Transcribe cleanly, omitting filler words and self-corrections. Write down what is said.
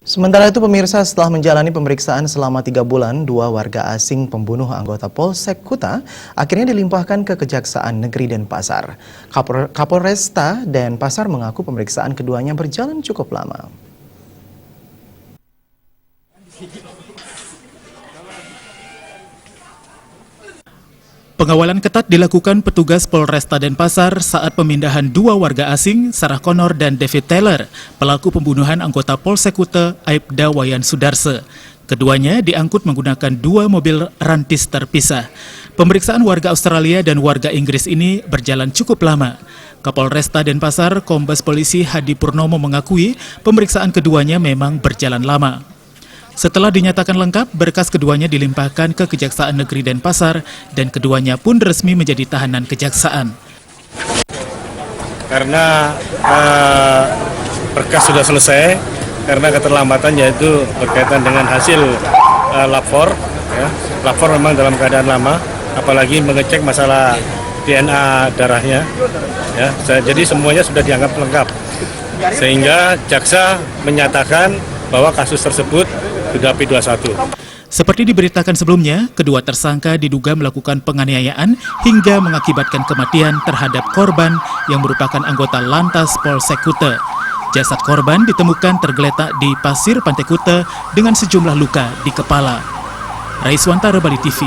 Sementara itu pemirsa, setelah menjalani pemeriksaan selama 3 bulan, 2 warga asing pembunuh anggota Polsek Kuta akhirnya dilimpahkan ke Kejaksaan Negeri Denpasar. Kapolresta Denpasar mengaku pemeriksaan keduanya berjalan cukup lama. Pengawalan ketat dilakukan petugas Polresta Denpasar saat pemindahan 2 warga asing, Sarah Connor dan David Taylor, pelaku pembunuhan anggota Polsek Kuta Aibda Wayan Sudarse. Keduanya diangkut menggunakan 2 mobil rantis terpisah. Pemeriksaan warga Australia dan warga Inggris ini berjalan cukup lama. Kapolresta Denpasar, Kombes Polisi Hadi Purnomo mengakui pemeriksaan keduanya memang berjalan lama. Setelah dinyatakan lengkap, berkas keduanya dilimpahkan ke Kejaksaan Negeri Denpasar dan keduanya pun resmi menjadi tahanan kejaksaan. Karena berkas sudah selesai, karena keterlambatan yaitu berkaitan dengan hasil lapor. Ya. Lapor memang dalam keadaan lama, apalagi mengecek masalah DNA darahnya. Ya. Jadi semuanya sudah dianggap lengkap, sehingga jaksa menyatakan bahwa kasus tersebut sudah P21. Seperti diberitakan sebelumnya, kedua tersangka diduga melakukan penganiayaan hingga mengakibatkan kematian terhadap korban yang merupakan anggota Lantas Polsek Kuta. Jasad korban ditemukan tergeletak di pasir Pantai Kuta dengan sejumlah luka di kepala. Raiswantara, Bali TV.